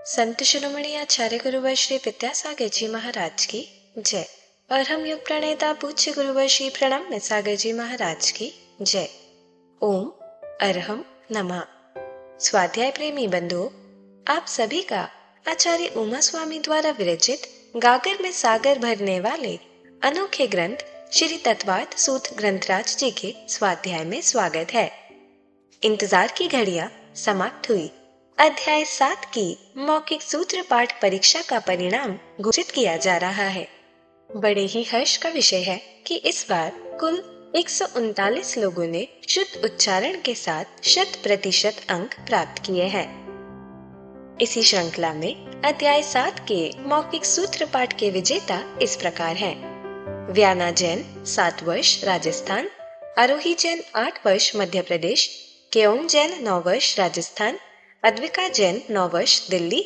संत शिरोमणि आचार्य गुरुवर श्री विद्यासागर जी महाराज की जय। और हम युग प्रणेता पूज्य गुरुवर श्री प्रणम्य सागर जी महाराज की जय। ओम अरहम नमः। स्वाध्याय प्रेमी बंधुओं, आप सभी का आचार्य उमा स्वामी द्वारा विरचित गागर में सागर भरने वाले अनोखे ग्रंथ श्री तत्वार्थ सूत्र ग्रंथराज जी के स्वाध्याय में स्वागत है। इंतजार की घड़ियां समाप्त हुई। अध्याय 7 की मौखिक सूत्र पाठ परीक्षा का परिणाम घोषित किया जा रहा है। बड़े ही हर्ष का विषय है कि इस बार कुल 139 लोगों ने शुद्ध उच्चारण के साथ 100% अंक प्राप्त किए हैं। इसी श्रृंखला में अध्याय 7 के मौखिक सूत्र पाठ के विजेता इस प्रकार हैं। व्याना जैन 7 वर्ष राजस्थान, आरोही जैन 8 वर्ष मध्य प्रदेश, केओंग जैन 9 वर्ष राजस्थान, अद्विका जैन 9 वर्ष दिल्ली,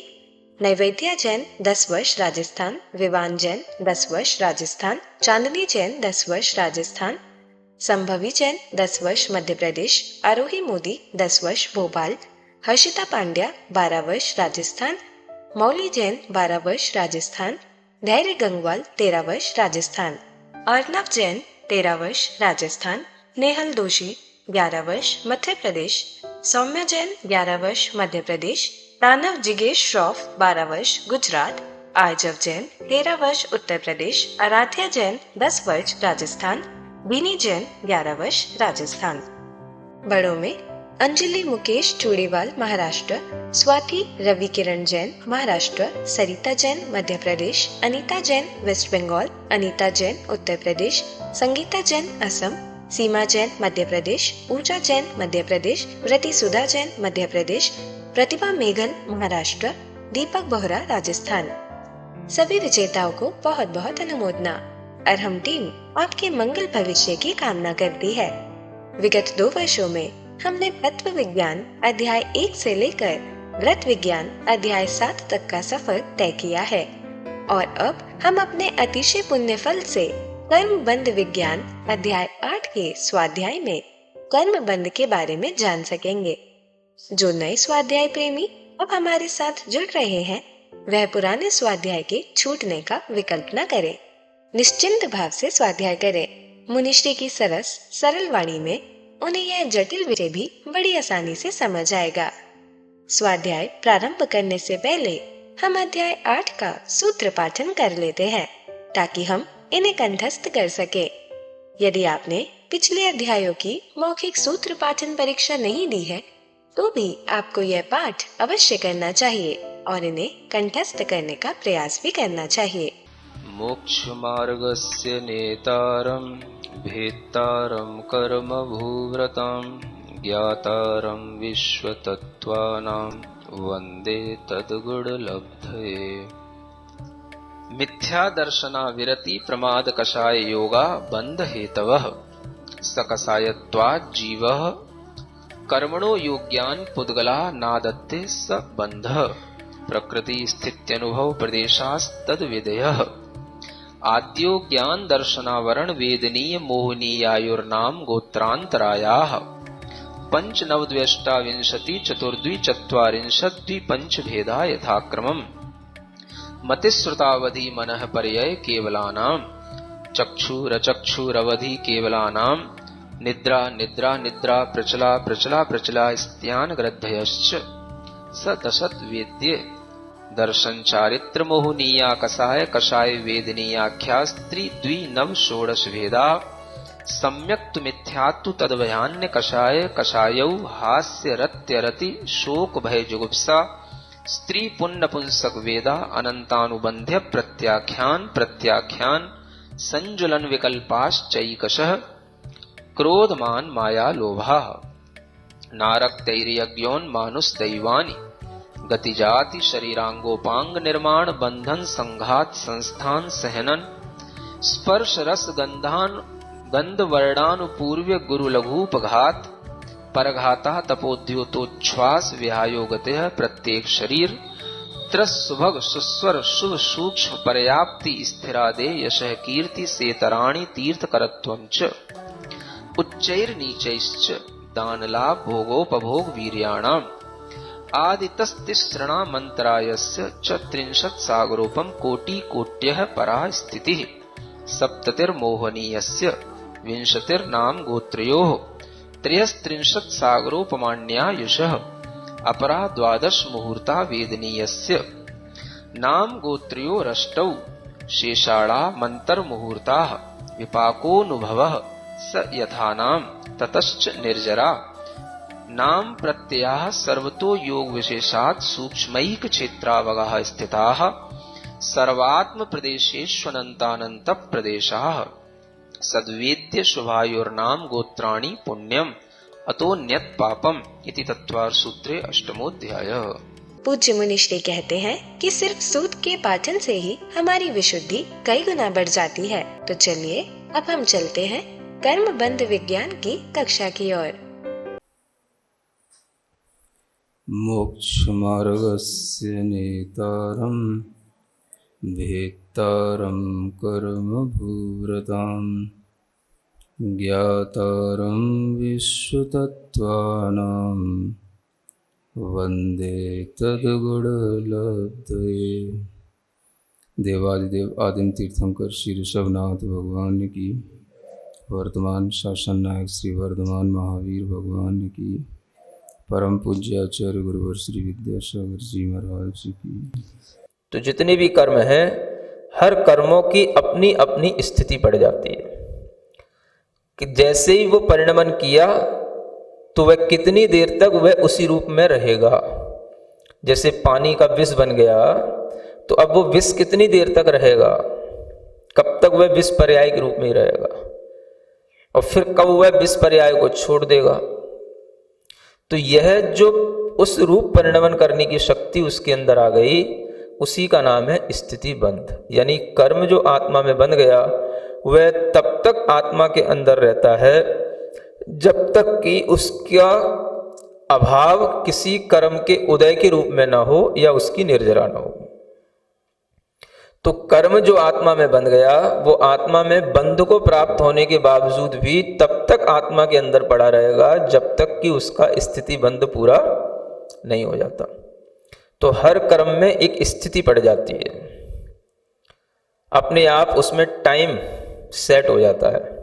नैवेद्या जैन 10 वर्ष राजस्थान, विवान जैन 10 वर्ष राजस्थान, चांदनी जैन 10 वर्ष राजस्थान, संभवी जैन 10 वर्ष मध्य प्रदेश, आरोही मोदी 10 वर्ष भोपाल, हर्षिता पांड्या 12 वर्ष राजस्थान, मौली जैन 12 वर्ष राजस्थान, धैर्य गंगवाल 13 वर्ष राजस्थान, अर्नव जैन 13 वर्ष राजस्थान, नेहल दोषी 11 वर्ष मध्य प्रदेश, सौम्या जैन 11 वर्ष मध्य प्रदेश, दानव जिगेश श्रॉफ 12 वर्ष गुजरात, आर्जव जैन 13 वर्ष उत्तर प्रदेश, आराध्या जैन 10 वर्ष राजस्थान, बीनी जैन 11 वर्ष राजस्थान। बड़ों में अंजलि मुकेश चूड़ीवाल महाराष्ट्र, स्वाति रवि किरण जैन महाराष्ट्र, सरिता जैन मध्य प्रदेश, अनीता जैन वेस्ट बंगाल, अनीता जैन उत्तर प्रदेश, संगीता जैन असम, सीमा जैन मध्य प्रदेश, ऊर्जा जैन मध्य प्रदेश, व्रति सुधा जैन मध्य प्रदेश, प्रतिभा मेघन महाराष्ट्र, दीपक बोहरा राजस्थान। सभी विजेताओं को बहुत बहुत अनुमोदना। अरहम टीम आपके मंगल भविष्य की कामना करती है। विगत 2 वर्षों में हमने तत्व विज्ञान अध्याय 1 से लेकर व्रत विज्ञान अध्याय 7 तक का सफर तय किया है और अब हम अपने अतिशय पुण्य फल से कर्म बंध विज्ञान अध्याय 8 के स्वाध्याय में कर्म बंध के बारे में जान सकेंगे। जो नए स्वाध्याय प्रेमी अब हमारे साथ जुड़ रहे हैं, वह पुराने स्वाध्याय के छूटने का विकल्प न करें। निश्चिंत भाव से स्वाध्याय करें। मुनिश्री की सरस सरल वाणी में उन्हें यह जटिल विषय भी बड़ी आसानी से समझ आएगा। स्वाध्याय प्रारंभ करने से पहले हम अध्याय 8 का सूत्र पाठन कर लेते हैं ताकि हम इन्हें कंठस्थ कर सके। यदि आपने पिछले अध्यायों की मौखिक सूत्र पाठन परीक्षा नहीं दी है, तो भी आपको यह पाठ अवश्य करना चाहिए और इन्हें कंठस्थ करने का प्रयास भी करना चाहिए। मोक्ष मार्गस्य नेतारं भेत्तारं कर्म भूव्रतां ज्ञातारं विश्वतत्त्वानां वन्दे तद्गुणलब्धये। मिथ्या दर्शना विरति प्रमाद कषाय योगा बंध हेतवः सकषायत्वात् जीवः कर्मणो योग्यान् पुद्गला नादत्ते स बंधः प्रकृति स्थित्यनुभव प्रदेशास्तद विधेयः आद्यो ज्ञान दर्शनावरण वेदनीय मोहनीयायुर्नाम गोत्रांतरायाः पंचनवद्व्यष्टाविंशति चतुर्द्वि चत्वारिंशत् द्विपंच भेदा यथाक्रमम् मतिश्रुतावधि मनः पर्यय केवलानां चक्षुरचक्षुरवधि केवलानां निद्रा निद्रा निद्रा प्रचला प्रचला प्रचला स्त्यान ग्रद्धयश्च स दशत वेद्ये दर्शन चारित्र मोहनीया कषाय कषाय वेदनीयाख्या स्त्री द्वि नव षोडश भेदा सम्यक्तु मिथ्यात्तु तद्भयान्य कषाय कषायौ हास्य रत्यरति शोक भय जुगुप्सा स्त्री पुण्यपुंसक वेदा अनंतानुबंध्य प्रत्याख्यान प्रत्याख्यान संजुलन विकल्पाश्चैकशः क्रोधमान माया लोभा नारक्तैर्यज्ञोन्मानुषदैवानि गतिजाति शरीरांगोपांग निर्माण बंधन संघात संस्थान सहनन स्पर्श रस गंधान गंध वर्णानुपूर्व्य गुरु लघुपघात परघाता तपोद्योतोच्छ्वास विहायोगते प्रत्येक शरीर त्रस्सुभग सुस्वर शुभ सूक्ष्म पर्याप्ति स्थिरादे यशः कीर्ति सेतराणि तीर्थकरत्वं च उच्चैर्नीचैश्च दानलाभ भोगोपभोग वीर्याणाम आदितस्तिसृणामन्तरायस्य च 30 सागरोपम कोटिकोट्यः परा स्थितिः सप्ततिर्मोहनीयस्य 20 नाम गोत्रयोः 33 सागरोपमाण्यायुषः अपरा 12 मुहूर्ता वेदनीयस्य नाम गोत्रयोरष्टौ शेषाणा मन्तर्मुहूर्ताः विपाकोऽनुभवः स यथानाम ततश्च निर्जरा नाम प्रत्ययाः सर्वतो योग विशेषात् सूक्ष्मैक क्षेत्रावगाः स्थिताः सर्वात्म प्रदेशेष्वनन्तानन्त प्रदेशाः सद्वेद्य शुभायोर्नाम गोत्राणि पुण्यम अतोन्यत पापम इति तत्वार सूत्रे 8मोऽध्यायः। पूज्य मुनिश्री कहते हैं कि सिर्फ सूत के पाठन से ही हमारी विशुद्धि कई गुना बढ़ जाती है। तो चलिए अब हम चलते हैं कर्म बंध विज्ञान की कक्षा की ओर। मोक्ष मार्गस्य नेतारं भेत्तारं कर्म भूरतां ज्ञातारं विश्वतत्त्वानां वंदे तद्गुणलब्धये। देवादिदेव आदिम तीर्थंकर श्री ऋषभनाथ भगवान की, वर्तमान शासन नायक श्री वर्धमान महावीर भगवान की, परम पूज्य आचार्य गुरुवर श्री विद्यासागर जी महाराज की। तो जितने भी कर्म हैं, हर कर्मों की अपनी अपनी स्थिति पड़ जाती है कि जैसे ही वो परिणमन किया तो वह कितनी देर तक वह उसी रूप में रहेगा। जैसे पानी का विष बन गया तो अब वो विष कितनी देर तक रहेगा, कब तक वह विष पर्याय के रूप में ही रहेगा और फिर कब वह विष पर्याय को छोड़ देगा। तो यह जो उस रूप परिणमन करने की शक्ति उसके अंदर आ गई, उसी का नाम है स्थिति बंध। यानी कर्म जो आत्मा में बंध गया वह तब तक आत्मा के अंदर रहता है जब तक कि उसका अभाव किसी कर्म के उदय के रूप में ना हो या उसकी निर्जरा ना हो। तो कर्म जो आत्मा में बंध गया वो आत्मा में बंध को प्राप्त होने के बावजूद भी तब तक आत्मा के अंदर पड़ा रहेगा जब तक कि उसका स्थिति बंध पूरा नहीं हो जाता। तो हर कर्म में एक स्थिति पड़ जाती है, अपने आप उसमें टाइम सेट हो जाता है।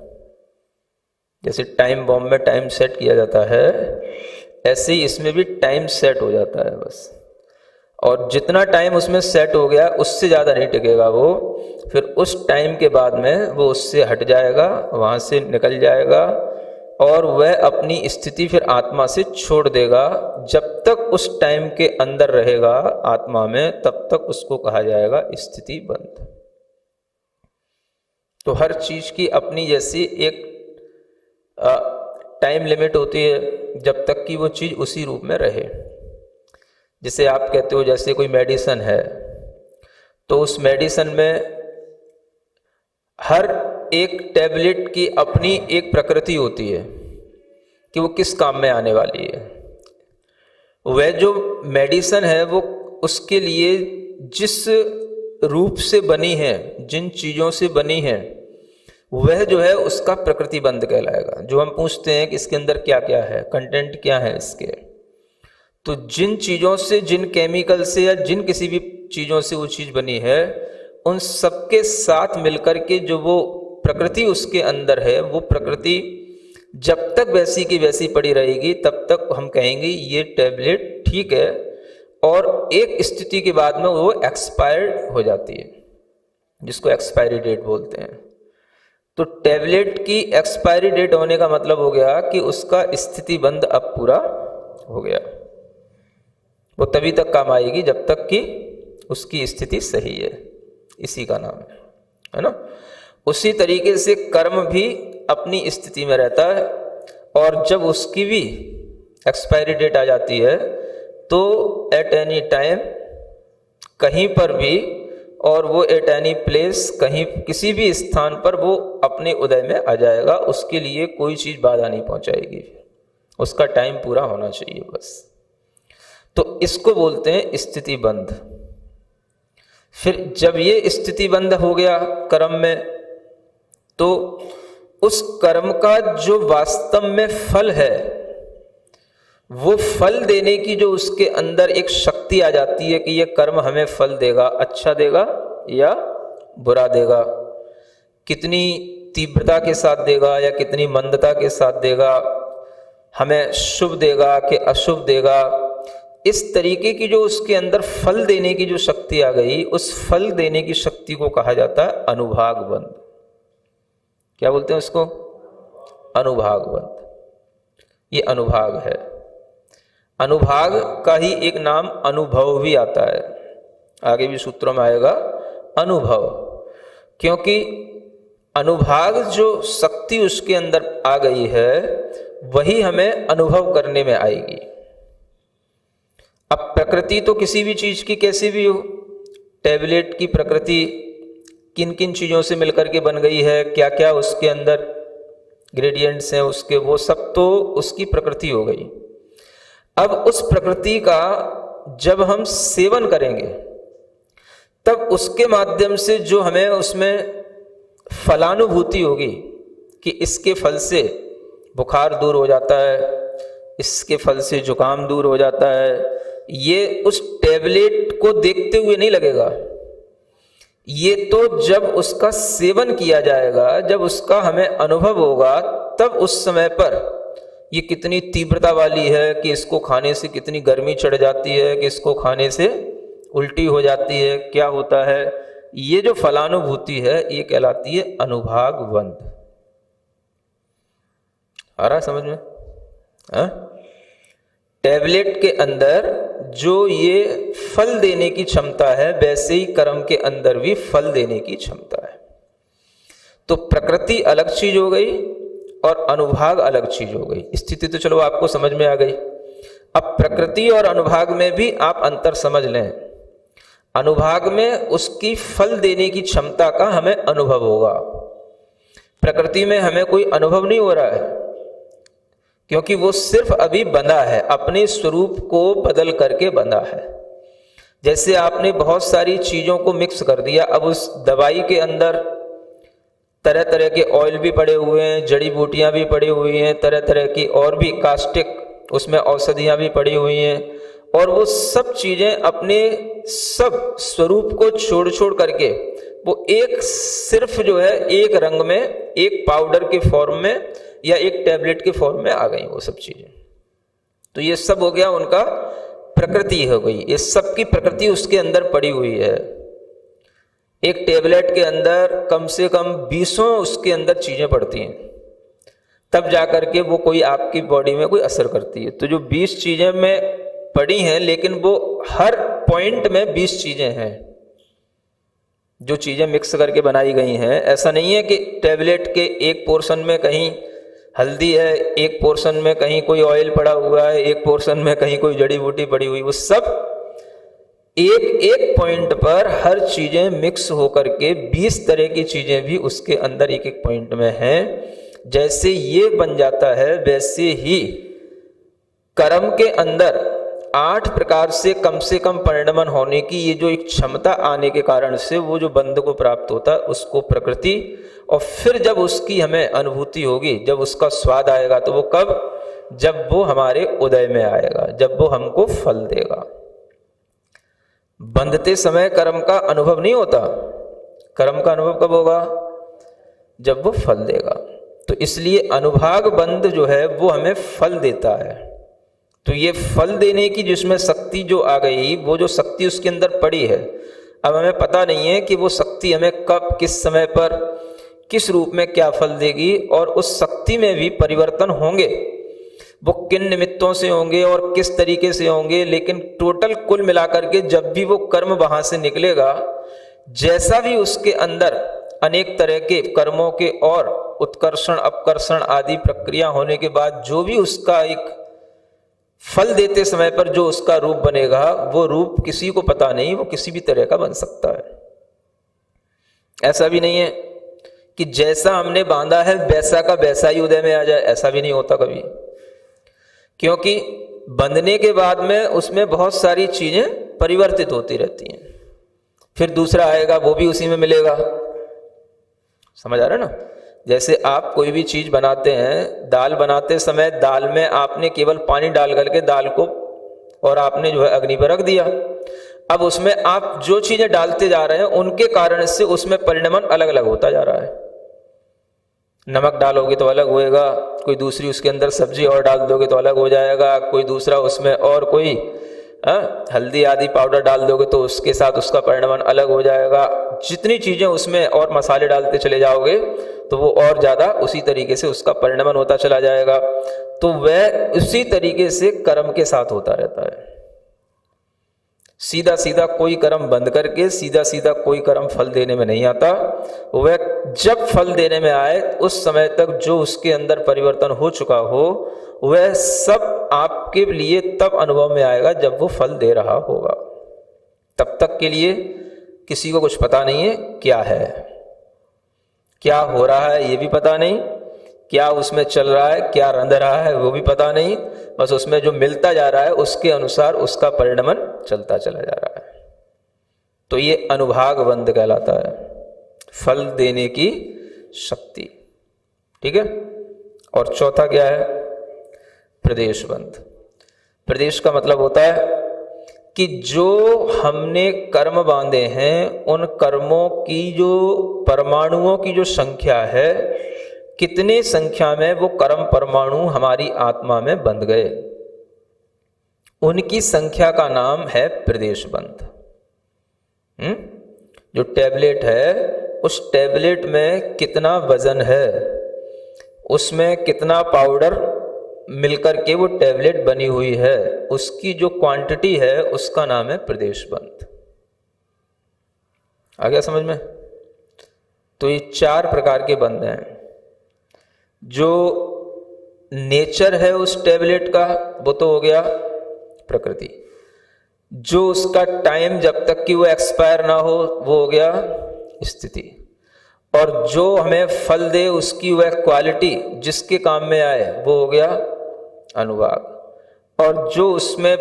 जैसे टाइम बॉम्ब में टाइम सेट किया जाता है, ऐसे ही इसमें भी टाइम सेट हो जाता है बस। और जितना टाइम उसमें सेट हो गया उससे ज़्यादा नहीं टिकेगा वो, फिर उस टाइम के बाद में वो उससे हट जाएगा, वहाँ से निकल जाएगा और वह अपनी स्थिति फिर आत्मा से छोड़ देगा। जब तक उस टाइम के अंदर रहेगा आत्मा में तब तक उसको कहा जाएगा स्थिति बंध। तो हर चीज़ की अपनी जैसी एक टाइम लिमिट होती है जब तक कि वो चीज़ उसी रूप में रहे। जैसे आप कहते हो जैसे कोई मेडिसिन है तो उस मेडिसिन में हर एक टैबलेट की अपनी एक प्रकृति होती है कि वो किस काम में आने वाली है। वह जो मेडिसिन है वो उसके लिए जिस रूप से बनी है, जिन चीज़ों से बनी है, वह जो है उसका प्रकृति बंध कहलाएगा। जो हम पूछते हैं कि इसके अंदर क्या क्या है, कंटेंट क्या है इसके, तो जिन चीज़ों से, जिन केमिकल से या जिन किसी भी चीज़ों से वो चीज़ बनी है, उन सबके साथ मिलकर के जो वो प्रकृति उसके अंदर है, वो प्रकृति जब तक वैसी की वैसी पड़ी रहेगी तब तक हम कहेंगे ये टैबलेट ठीक है। और एक स्थिति के बाद में वो एक्सपायर्ड हो जाती है, जिसको एक्सपायरी डेट बोलते हैं। तो टैबलेट की एक्सपायरी डेट होने का मतलब हो गया कि उसका स्थिति बंध अब पूरा हो गया। वो तभी तक काम आएगी जब तक कि उसकी स्थिति सही है, इसी का नाम है ना। उसी तरीके से कर्म भी अपनी स्थिति में रहता है और जब उसकी भी एक्सपायरी डेट आ जाती है तो एट एनी टाइम कहीं पर भी, और वो एट एनी प्लेस, कहीं किसी भी स्थान पर वो अपने उदय में आ जाएगा। उसके लिए कोई चीज़ बाधा नहीं पहुंचाएगी, उसका टाइम पूरा होना चाहिए बस। तो इसको बोलते हैं स्थिति बंध। फिर जब ये स्थिति बंध हो गया कर्म में, तो उस कर्म का जो वास्तव में फल है वो फल देने की जो उसके अंदर एक शक्ति आ जाती है कि ये कर्म हमें फल देगा, अच्छा देगा या बुरा देगा, कितनी तीव्रता के साथ देगा या कितनी मंदता के साथ देगा, हमें शुभ देगा कि अशुभ देगा, इस तरीके की जो उसके अंदर फल देने की जो शक्ति आ गई, उस फल देने की शक्ति को कहा जाता है अनुभाग बंध। क्या बोलते हैं उसको? अनुभाग बंध। ये अनुभाग है। अनुभाग का ही एक नाम अनुभव भी आता है, आगे भी सूत्रों में आएगा अनुभव, क्योंकि अनुभाग जो शक्ति उसके अंदर आ गई है वही हमें अनुभव करने में आएगी। अब प्रकृति तो किसी भी चीज की कैसी भी हो, टैबलेट की प्रकृति किन किन चीजों से मिलकर के बन गई है, क्या क्या उसके अंदर ग्रेडियंट्स हैं उसके, वो सब तो उसकी प्रकृति हो गई। अब उस प्रकृति का जब हम सेवन करेंगे तब उसके माध्यम से जो हमें उसमें फलानुभूति होगी कि इसके फल से बुखार दूर हो जाता है, इसके फल से जुकाम दूर हो जाता है, ये उस टैबलेट को देखते हुए नहीं लगेगा। ये तो जब उसका सेवन किया जाएगा, जब उसका हमें अनुभव होगा, तब उस समय पर ये कितनी तीव्रता वाली है कि इसको खाने से कितनी गर्मी चढ़ जाती है, कि इसको खाने से उल्टी हो जाती है, क्या होता है, ये जो फलानुभूति है ये कहलाती है अनुभाग बंध। आ रहा समझ में? टैबलेट के अंदर जो ये फल देने की क्षमता है, वैसे ही कर्म के अंदर भी फल देने की क्षमता है। तो प्रकृति अलग चीज हो गई और अनुभाग अलग चीज हो गई। स्थिति तो चलो आपको समझ में आ गई। अब प्रकृति और अनुभाग में भी आप अंतर समझ लें। अनुभाग में उसकी फल देने की क्षमता का हमें अनुभव होगा, प्रकृति में हमें कोई अनुभव नहीं हो रहा है, क्योंकि वो सिर्फ अभी बंधा है, अपने स्वरूप को बदल करके बंधा है। जैसे आपने बहुत सारी चीजों को मिक्स कर दिया, अब उस दवाई के अंदर तरह तरह के ऑयल भी पड़े हुए हैं, जड़ी बूटियां भी पड़ी हुई हैं, तरह तरह की और भी कास्टिक उसमें औषधियां भी पड़ी हुई हैं, और वो सब चीजें अपने सब स्वरूप को छोड़ छोड़ करके वो एक सिर्फ जो है एक रंग में, एक पाउडर के फॉर्म में या एक टैबलेट के फॉर्म में आ गई वो सब चीजें। तो ये सब हो गया, उनका प्रकृति हो गई, ये सब की प्रकृति उसके अंदर पड़ी हुई है। एक टैबलेट के अंदर कम से कम 20 उसके अंदर चीजें पड़ती हैं, तब जाकर के वो कोई आपकी बॉडी में कोई असर करती है। तो जो 20 चीजें में पड़ी हैं, लेकिन वो हर पॉइंट में 20 चीजें हैं जो चीजें मिक्स करके बनाई गई हैं। ऐसा नहीं है कि टैबलेट के एक पोर्शन में कहीं हल्दी है, एक पोर्शन में कहीं कोई ऑयल पड़ा हुआ है, एक पोर्शन में कहीं कोई जड़ी बूटी पड़ी हुई, वो सब एक एक पॉइंट पर हर चीजें मिक्स होकर के 20 तरह की चीजें भी उसके अंदर एक एक पॉइंट में हैं। जैसे ये बन जाता है, वैसे ही कर्म के अंदर 8 प्रकार से कम परिणमन होने की ये जो एक क्षमता आने के कारण से वो जो बंध को प्राप्त होता है उसको प्रकृति, और फिर जब उसकी हमें अनुभूति होगी, जब उसका स्वाद आएगा, तो वो कब? जब वो हमारे उदय में आएगा, जब वो हमको फल देगा। बंधते समय कर्म का अनुभव नहीं होता। कर्म का अनुभव कब होगा? जब वो फल देगा। तो इसलिए अनुभाग बंध जो है वो हमें फल देता है। तो ये फल देने की जिसमें शक्ति जो आ गई, वो जो शक्ति उसके अंदर पड़ी है, अब हमें पता नहीं है कि वो शक्ति हमें कब, किस समय पर, किस रूप में क्या फल देगी, और उस शक्ति में भी परिवर्तन होंगे, वो किन निमित्तों से होंगे और किस तरीके से होंगे। लेकिन टोटल कुल मिलाकर के जब भी वो कर्म वहां से निकलेगा, जैसा भी उसके अंदर अनेक तरह के कर्मों के और उत्कर्षण अपकर्षण आदि प्रक्रिया होने के बाद जो भी उसका एक फल देते समय पर जो उसका रूप बनेगा, वो रूप किसी को पता नहीं, वो किसी भी तरह का बन सकता है। ऐसा भी नहीं है कि जैसा हमने बांधा है वैसा का वैसा ही उदय में आ जाए, ऐसा भी नहीं होता कभी। क्योंकि बंधने के बाद में उसमें बहुत सारी चीजें परिवर्तित होती रहती हैं, फिर दूसरा आएगा वो भी उसी में मिलेगा। समझ आ रहा है ना? जैसे आप कोई भी चीज़ बनाते हैं, दाल बनाते समय दाल में आपने केवल पानी डाल करके दाल को और आपने जो है अग्नि पर रख दिया। अब उसमें आप जो चीज़ें डालते जा रहे हैं उनके कारण से उसमें परिणमन अलग अलग होता जा रहा है। नमक डालोगे तो अलग होएगा, कोई दूसरी उसके अंदर सब्जी और डाल दोगे तो अलग हो जाएगा, कोई दूसरा उसमें और कोई हल्दी आदि पाउडर डाल दोगे तो उसके साथ उसका परिणमन अलग हो जाएगा। जितनी चीज़ें उसमें और मसाले डालते चले जाओगे तो वो और ज़्यादा उसी तरीके से उसका परिणमन होता चला जाएगा। तो वह उसी तरीके से कर्म के साथ होता रहता है। सीधा सीधा कोई कर्म बंद करके सीधा सीधा कोई कर्म फल देने में नहीं आता। वह जब फल देने में आए उस समय तक जो उसके अंदर परिवर्तन हो चुका हो वह सब आपके लिए तब अनुभव में आएगा जब वो फल दे रहा होगा। तब तक के लिए किसी को कुछ पता नहीं है क्या है, क्या हो रहा है ये भी पता नहीं, क्या उसमें चल रहा है, क्या रंध रहा है वो भी पता नहीं। बस उसमें जो मिलता जा रहा है उसके अनुसार उसका परिणमन चलता चला जा रहा है। तो ये अनुभाग बंध कहलाता है, फल देने की शक्ति। ठीक है। और चौथा क्या है? प्रदेश बंध। प्रदेश का मतलब होता है कि जो हमने कर्म बांधे हैं उन कर्मों की जो परमाणुओं की जो संख्या है, कितने संख्या में वो कर्म परमाणु हमारी आत्मा में बंध गए, उनकी संख्या का नाम है प्रदेश बंध। जो टैबलेट है उस टैबलेट में कितना वजन है, उसमें कितना पाउडर मिलकर के वो टैबलेट बनी हुई है, उसकी जो क्वांटिटी है उसका नाम है प्रदेश बंध। आ गया समझ में? तो ये 4 प्रकार के बंध हैं। जो नेचर है उस टैबलेट का वो तो हो गया प्रकृति, जो उसका टाइम जब तक कि वो एक्सपायर ना हो वो हो गया स्थिति, और जो हमें फल दे उसकी वह क्वालिटी जिसके काम में आए वो हो गया अनुभाग, और जो उसमें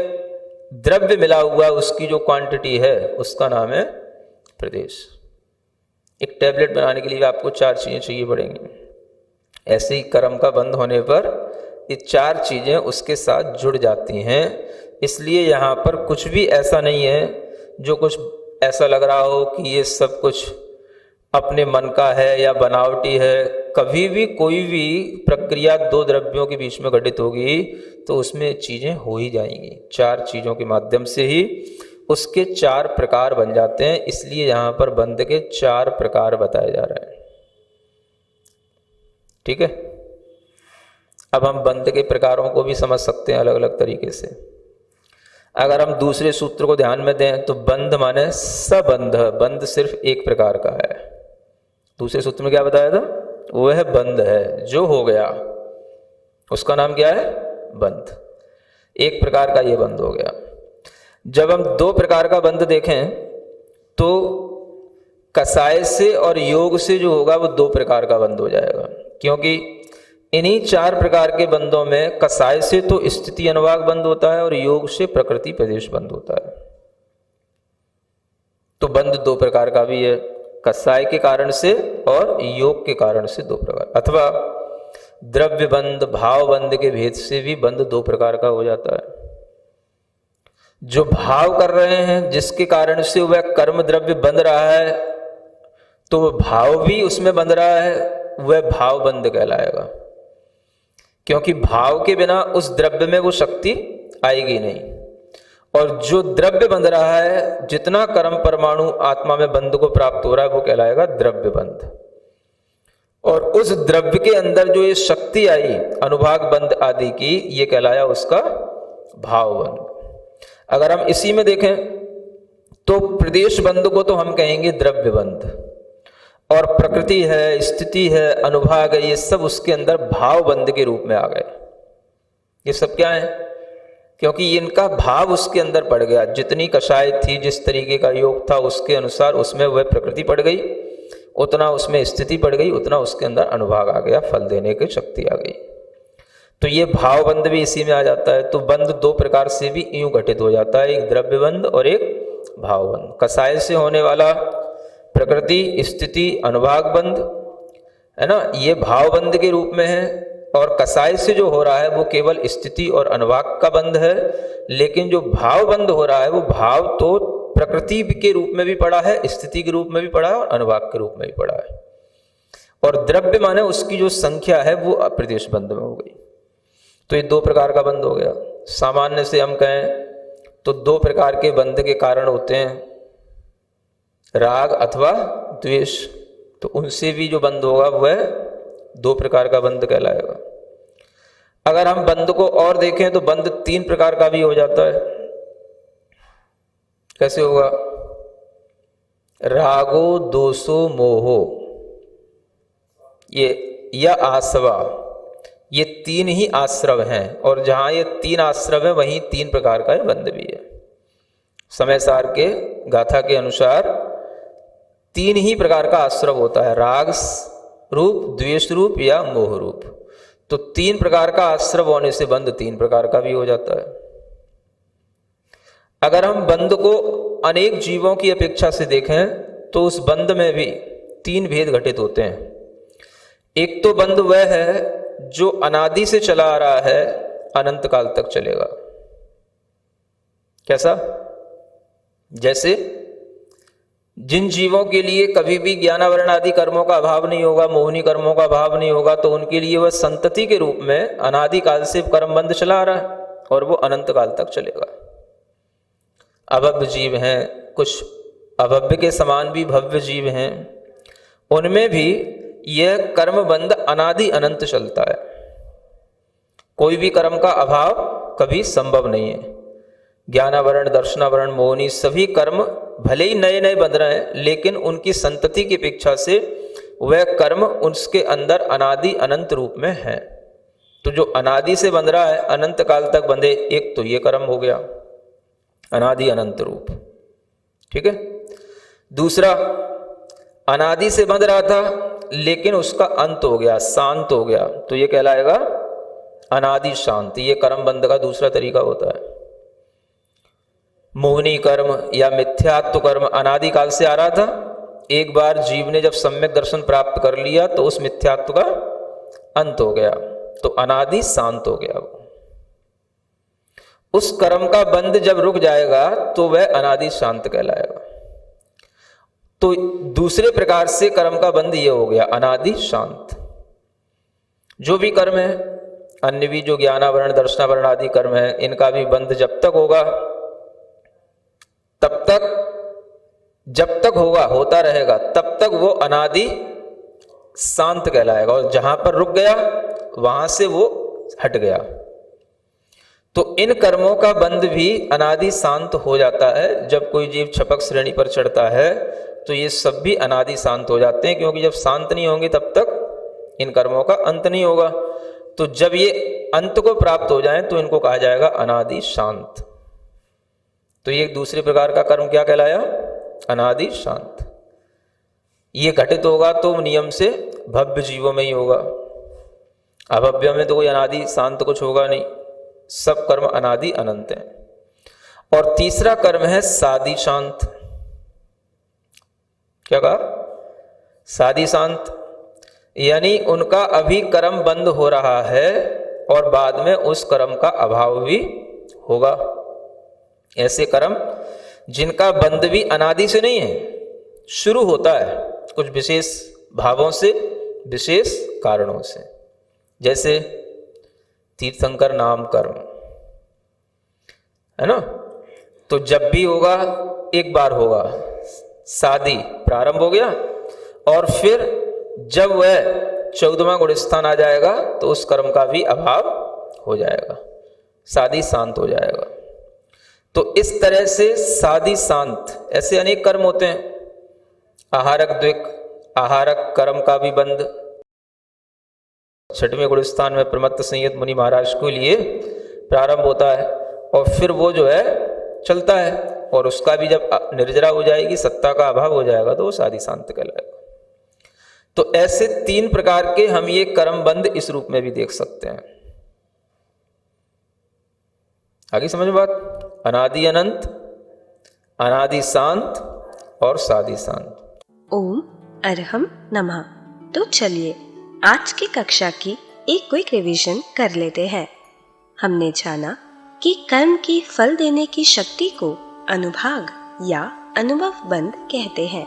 द्रव्य मिला हुआ उसकी जो क्वांटिटी है उसका नाम है प्रदेश। एक टैबलेट बनाने के लिए आपको 4 चीजें चाहिए पड़ेंगी। ऐसे ही कर्म का बंध होने पर ये 4 चीजें उसके साथ जुड़ जाती हैं। इसलिए यहाँ पर कुछ भी ऐसा नहीं है जो कुछ ऐसा लग रहा हो कि ये सब कुछ अपने मन का है या बनावटी है। कभी भी कोई भी प्रक्रिया 2 द्रव्यों के बीच में घटित होगी तो उसमें चीजें हो ही जाएंगी। 4 चीजों के माध्यम से ही उसके 4 प्रकार बन जाते हैं। इसलिए यहाँ पर बंध के 4 प्रकार बताए जा रहे हैं। ठीक है। अब हम बंध के प्रकारों को भी समझ सकते हैं अलग अलग तरीके से। अगर हम दूसरे सूत्र को ध्यान में दें तो बंध माने सबंध, बंध सिर्फ एक प्रकार का है। दूसरे सूत्र में क्या बताया था? वह बंध है जो हो गया, उसका नाम क्या है? बंध। एक प्रकार का यह बंध हो गया। जब हम 2 प्रकार का बंध देखें तो कसाय से और योग से जो होगा वो 2 प्रकार का बंध हो जाएगा, क्योंकि इन्हीं 4 प्रकार के बंधों में कसाय से तो स्थिति अनुभाग बंध होता है और योग से प्रकृति प्रदेश बंध होता है। तो बंध 2 प्रकार का भी है, कसाय के कारण से और योग के कारण से 2 प्रकार, अथवा द्रव्य बंध भाव बंध के भेद से भी बंध 2 प्रकार का हो जाता है। जो भाव कर रहे हैं जिसके कारण से वह कर्म द्रव्य बंध रहा है तो वह भाव भी उसमें बंध रहा है, वह भाव बंध कहलाएगा, क्योंकि भाव के बिना उस द्रव्य में वो शक्ति आएगी नहीं। और जो द्रव्य बंध रहा है, जितना कर्म परमाणु आत्मा में बंध को प्राप्त हो रहा है वो कहलाएगा द्रव्य बंध। और उस द्रव्य के अंदर जो ये शक्ति आई अनुभाग बंध आदि की, ये कहलाया उसका भाव बंध। अगर हम इसी में देखें तो प्रदेश बंध को तो हम कहेंगे द्रव्य बंध, और प्रकृति है, स्थिति है, अनुभाग है, ये सब उसके अंदर भाव बंध के रूप में आ गए। ये सब क्या है? क्योंकि इनका भाव उसके अंदर पड़ गया। जितनी कषाय थी, जिस तरीके का योग था, उसके अनुसार उसमें वह प्रकृति पड़ गई, उतना उसमें स्थिति पड़ गई, उतना उसके अंदर अनुभाग आ गया, फल देने की शक्ति आ गई। तो ये भाव बंध भी इसी में आ जाता है। तो बंध 2 प्रकार से भी यूं घटित हो जाता है, एक द्रव्य बंध और एक भाव बंध। कषाय से होने वाला प्रकृति स्थिति अनुभाग बंध, है ना, ये भावबंध के रूप में है। और कसाय से जो हो रहा है वो केवल स्थिति और अनुवाक का बंध है। लेकिन जो भावबंध हो रहा है वो भाव तो प्रकृति के रूप में भी पड़ा है, स्थिति के रूप में भी पड़ा है और अनुवाक के रूप में भी पड़ा है। और द्रव्य माने उसकी जो संख्या है वो अप्रदेश बंध में हो गई। तो ये दो प्रकार का बंध हो गया। सामान्य से हम कहें तो दो प्रकार के बंध के कारण होते हैं, राग अथवा द्वेष। तो उनसे भी जो बंध होगा वह दो प्रकार का बंध कहलाएगा। अगर हम बंध को और देखें तो बंध तीन प्रकार का भी हो जाता है। कैसे होगा? रागो दोषो मोहो ये या आसवा, ये तीन ही आश्रव हैं। और जहां ये तीन आश्रव है वहीं तीन प्रकार का बंध भी है। समय सार के गाथा के अनुसार तीन ही प्रकार का आश्रव होता है, राग रूप, द्वेष रूप या मोह रूप। तो तीन प्रकार का आश्रव होने से बंध तीन प्रकार का भी हो जाता है। अगर हम बंध को अनेक जीवों की अपेक्षा से देखें तो उस बंध में भी तीन भेद घटित होते हैं। एक तो बंध वह है जो अनादि से चला आ रहा है, अनंत काल तक चलेगा। कैसा? जैसे जिन जीवों के लिए कभी भी ज्ञानावरण आदि कर्मों का अभाव नहीं होगा, मोहनी कर्मों का अभाव नहीं होगा, तो उनके लिए वह संतति के रूप में अनादि काल से कर्म बंध चला आ रहा है और वो अनंत काल तक चलेगा। अभव्य जीव हैं, कुछ अभव्य के समान भी भव्य जीव हैं, उनमें भी यह कर्म बंध अनादि अनंत चलता है। कोई भी कर्म का अभाव कभी संभव नहीं है। ज्ञानावरण, दर्शनावरण, मोहनी सभी कर्म भले ही नए नए बंध रहे हैं, लेकिन उनकी संतति की अपेक्षा से वह कर्म उसके अंदर अनादि अनंत रूप में है। तो जो अनादि से बंध रहा है, अनंत काल तक बंधे, एक तो ये कर्म हो गया अनादि अनंत रूप। ठीक है। दूसरा, अनादि से बंध रहा था लेकिन उसका अंत हो गया, शांत हो गया, तो ये कहलाएगा अनादि शांत। ये कर्म बंध का दूसरा तरीका होता है। मोहनी कर्म या मिथ्यात्व कर्म अनादि काल से आ रहा था, एक बार जीव ने जब सम्यक दर्शन प्राप्त कर लिया तो उस मिथ्यात्व का अंत हो गया, तो अनादि शांत हो गया। उस कर्म का बंध जब रुक जाएगा तो वह अनादि शांत कहलाएगा। तो दूसरे प्रकार से कर्म का बंध ये हो गया अनादि शांत। जो भी कर्म है, अन्य भी जो ज्ञानावरण, दर्शनावरण आदि कर्म है, इनका भी बंध जब तक होगा तब तक, जब तक होगा, होता रहेगा, तब तक वो अनादि शांत कहलाएगा। और जहां पर रुक गया वहां से वो हट गया। तो इन कर्मों का बंध भी अनादि शांत हो जाता है। जब कोई जीव छपक श्रेणी पर चढ़ता है तो ये सब भी अनादि शांत हो जाते हैं, क्योंकि जब शांत नहीं होंगे तब तक इन कर्मों का अंत नहीं होगा। तो जब ये अंत को प्राप्त हो जाएं तो इनको कहा जाएगा अनादि शांत। तो ये दूसरे प्रकार का कर्म क्या कहलाया? अनादि शांत। ये घटित होगा तो नियम से भव्य जीवों में ही होगा, अभव्य में तो कोई अनादि शांत कुछ होगा नहीं। सब कर्म अनादि अनंत हैं। और तीसरा कर्म है सादि शांत। क्या कहा? सादि शांत, यानी उनका अभी कर्म बंद हो रहा है और बाद में उस कर्म का अभाव भी होगा। ऐसे कर्म जिनका बंध भी अनादि से नहीं है, शुरू होता है कुछ विशेष भावों से, विशेष कारणों से। जैसे तीर्थंकर नाम कर्म है ना, तो जब भी होगा एक बार होगा, शादी प्रारंभ हो गया, और फिर जब वह 14वां गुण स्थान आ जाएगा तो उस कर्म का भी अभाव हो जाएगा, शादी शांत हो जाएगा। तो इस तरह से शादी शांत ऐसे अनेक कर्म होते हैं। आहारक द्विक, आहारक कर्म का भी बंध 6वें गुण स्थान में प्रमत्त संयत मुनि महाराज के लिए प्रारंभ होता है, और फिर वो जो है चलता है, और उसका भी जब निर्जरा हो जाएगी, सत्ता का अभाव हो जाएगा, तो वो शादी शांत कहलाएगा। तो ऐसे 3 प्रकार के हम ये कर्म बंध इस रूप में भी देख सकते हैं। आगे समझ बात? अनादि अनंत, अनादि शांत और शादी शांत। ओम अरहम नमः। तो चलिए आज की कक्षा की एक क्विक रिवीजन कर लेते हैं। हमने जाना कि कर्म की फल देने की शक्ति को अनुभाग या अनुभव बंध कहते हैं।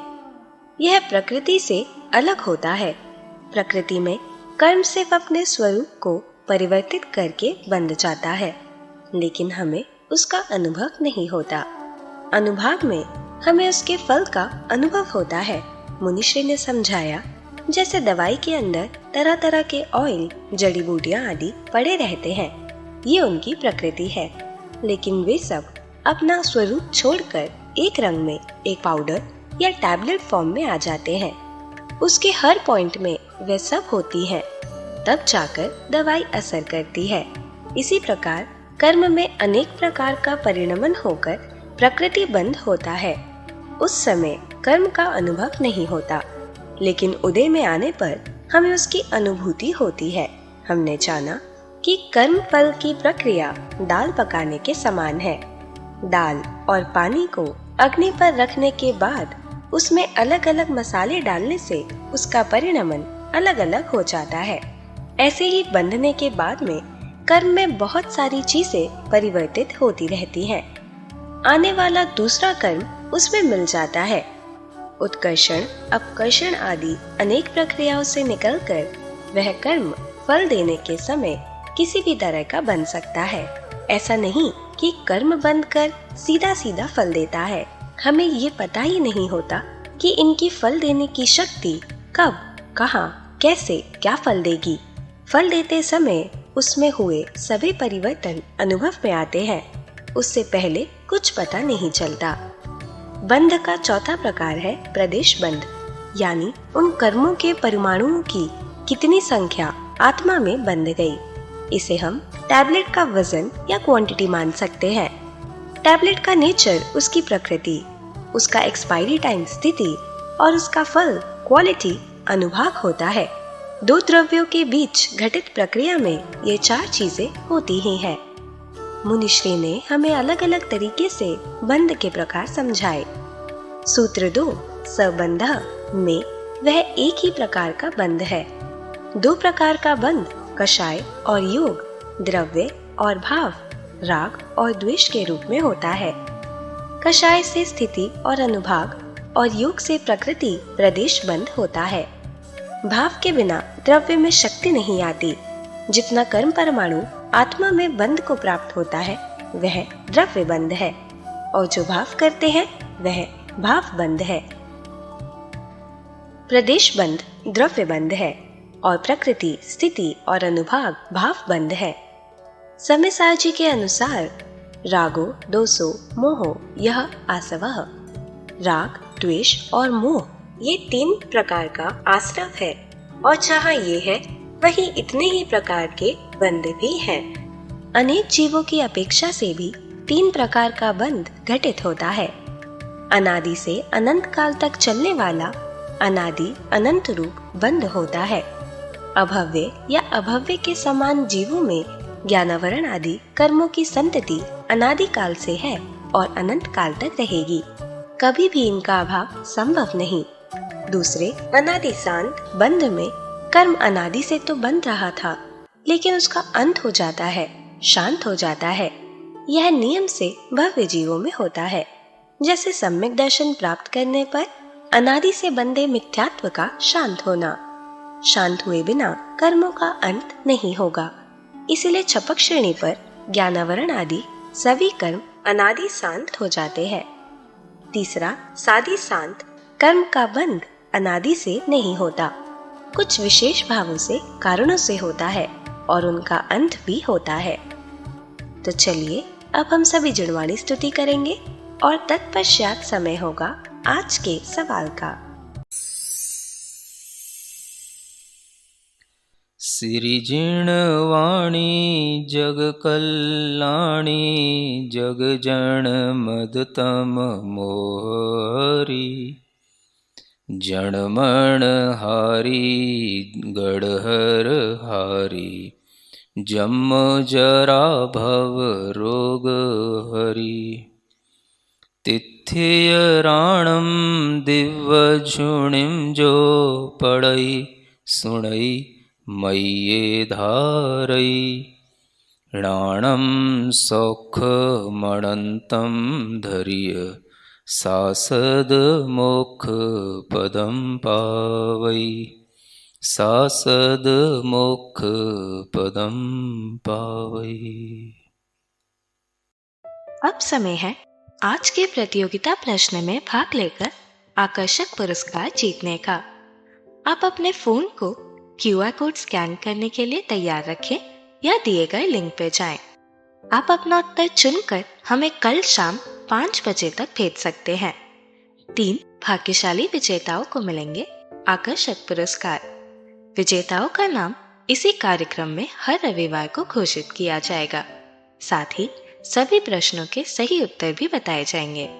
यह प्रकृति से अलग होता है। प्रकृति में कर्म सिर्फ अपने स्वरूप को परिवर्तित करके बंध जाता है, लेकिन हमें उसका अनुभव नहीं होता। अनुभाग में हमें उसके फल का अनुभव होता है। मुनिश्री ने समझाया, जैसे दवाई के अंदर तरह तरह के ऑयल, जड़ी बूटियां आदि पड़े रहते हैं, ये उनकी प्रकृति है, लेकिन वे सब अपना स्वरूप छोड़कर एक रंग में एक पाउडर या टैबलेट फॉर्म में आ जाते हैं। उसके हर पॉइंट में वे सब होती हैं, तब जाकर दवाई असर करती है। इसी प्रकार कर्म में अनेक प्रकार का परिणमन होकर प्रकृति बंध होता है। उस समय कर्म का अनुभव नहीं होता, लेकिन उदय में आने पर हमें उसकी अनुभूति होती है। हमने जाना कि कर्म फल की प्रक्रिया दाल पकाने के समान है। दाल और पानी को अग्नि पर रखने के बाद उसमें अलग अलग मसाले डालने से उसका परिणमन अलग अलग हो जाता है। ऐसे ही बंधने के बाद में कर्म में बहुत सारी चीजें परिवर्तित होती रहती हैं। आने वाला दूसरा कर्म उसमें मिल जाता है। उत्कर्षण, अपकर्षण आदि अनेक प्रक्रियाओं से निकलकर वह कर्म फल देने के समय किसी भी तरह का बन सकता है। ऐसा नहीं कि कर्म बंद कर सीधा सीधा फल देता है। हमें ये पता ही नहीं होता कि इनकी फल देने की शक्ति कब, कहाँ, कैसे, क्या फल देगी। फल देते समय उसमें हुए सभी परिवर्तन अनुभव में आते हैं। उससे पहले कुछ पता नहीं चलता। बंध का चौथा प्रकार है प्रदेश बंध, यानी उन कर्मों के परमाणुओं की कितनी संख्या आत्मा में बंध गई। इसे हम टैबलेट का वजन या क्वांटिटी मान सकते हैं। टैबलेट का नेचर उसकी प्रकृति, उसका एक्सपायरी टाइम स्थिति और उसका फल क्वालिटी अनुभाग होता है। दो द्रव्यों के बीच घटित प्रक्रिया में ये चार चीजें होती ही हैं। मुनिश्री ने हमें अलग अलग तरीके से बंध के प्रकार समझाए। सूत्र 2 सबंध में वह एक ही प्रकार का बंध है। दो प्रकार का बंध कषाय और योग, द्रव्य और भाव, राग और द्वेष के रूप में होता है। कषाय से स्थिति और अनुभाग और योग से प्रकृति प्रदेश बंध होता है। भाव के बिना द्रव्य में शक्ति नहीं आती। जितना कर्म परमाणु आत्मा में बंध को प्राप्त होता है वह द्रव्य बंध है, और जो भाव करते हैं वह भाव बंध है। प्रदेश बंध द्रव्य बंध है और प्रकृति, स्थिति और अनुभाग भाव बंध है। समय सारजी के अनुसार रागो दोषो मोहो यह आसवः, राग, द्वेष और मोह ये 3 प्रकार का आश्रव है, और जहाँ ये है वही इतने ही प्रकार के बंध भी हैं। अनेक जीवों की अपेक्षा से भी 3 प्रकार का बंध घटित होता है। अनादि से अनंत काल तक चलने वाला अनादि अनंत रूप बंध होता है। अभव्य या अभव्य के समान जीवों में ज्ञानावरण आदि कर्मों की संतति अनादि काल से है और अनंत काल तक रहेगी। कभी भी इनका अभाव संभव नहीं। दूसरे अनादि शांत बंध में कर्म अनादि से तो बंध रहा था, लेकिन उसका अंत हो जाता है, शांत हो जाता है। यह नियम से भव्य जीवों में होता है। जैसे सम्यक दर्शन प्राप्त करने पर अनादि से बंधे मिथ्यात्व का शांत होना। शांत हुए बिना कर्मों का अंत नहीं होगा। इसीलिए छपक श्रेणी पर ज्ञानावरण आदि सभी कर्म अनादि शांत हो जाते हैं। तीसरा सादि शांत कर्म का बंध अनादि से नहीं होता, कुछ विशेष भावों से, कारणों से होता है और उनका अंत भी होता है। तो चलिए अब हम सभी जुड़वाणी स्तुति करेंगे और तत्पश्चात समय होगा आज के सवाल का। सिरिजिणवाणी जग कल्याणी जग जन मदतम मोहरी जणमण हारी गढ़हर हारी जम जरा भव रोग हरि तिथियराणम दिव्य झुणिम जो पढ़ई सुणई मय्ये धारयि णाणं सौखमणन्तं धैर्य सासदमोक्षपदं पावै सासदमोक्षपदं पावै। अब समय है आज के प्रतियोगिता प्रश्न में भाग लेकर आकर्षक पुरस्कार जीतने का। आप अपने फोन को QR कोड स्कैन करने के लिए तैयार रखें या दिए गए लिंक पे जाएं। आप अपना उत्तर चुनकर हमें कल शाम 5 बजे तक भेज सकते हैं। 3 भाग्यशाली विजेताओं को मिलेंगे आकर्षक पुरस्कार। विजेताओं का नाम इसी कार्यक्रम में हर रविवार को घोषित किया जाएगा। साथ ही सभी प्रश्नों के सही उत्तर भी बताए जाएंगे।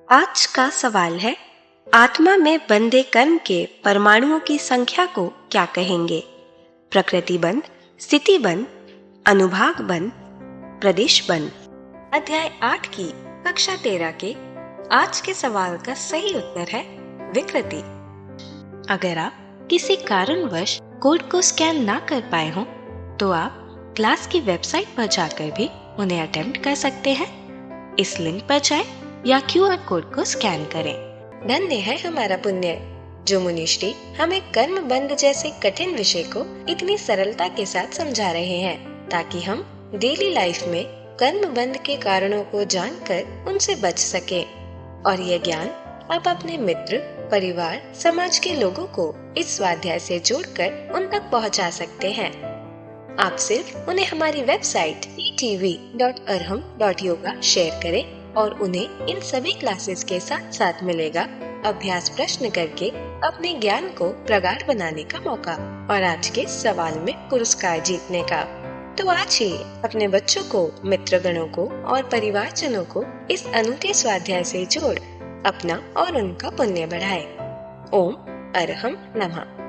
आज का सवाल है, आत्मा में बंधे कर्म के परमाणुओं की संख्या को क्या कहेंगे? प्रकृति बंध, स्थिति बंध, अनुभाग बंध, प्रदेश बंध। अध्याय 8 की कक्षा 13 के आज के सवाल का सही उत्तर है विकृति। अगर आप किसी कारणवश कोड को स्कैन ना कर पाए हों तो आप क्लास की वेबसाइट पर जाकर भी उन्हें अटेम्प्ट कर सकते हैं। इस लिंक पर जाएं या QR कोड को स्कैन करें। धन्य है हमारा पुण्य जो मुनिश्री हमें कर्म बंध जैसे कठिन विषय को इतनी सरलता के साथ समझा रहे हैं ताकि हम डेली लाइफ में कर्म बंध के कारणों को जानकर उनसे बच सके। और यह ज्ञान आप अपने मित्र, परिवार, समाज के लोगों को इस स्वाध्याय से जोड़कर उन तक पहुंचा सकते हैं। आप सिर्फ उन्हें हमारी वेबसाइट etv.arham.yoga शेयर करें और उन्हें इन सभी क्लासेस के साथ साथ मिलेगा अभ्यास प्रश्न करके अपने ज्ञान को प्रगाढ़ बनाने का मौका और आज के सवाल में पुरस्कार जीतने का। तो आज ही अपने बच्चों को, मित्रगणों को और परिवारजनों को इस अनूठे स्वाध्याय से जोड़ अपना और उनका पुण्य बढ़ाए। ओम अरहम नमः।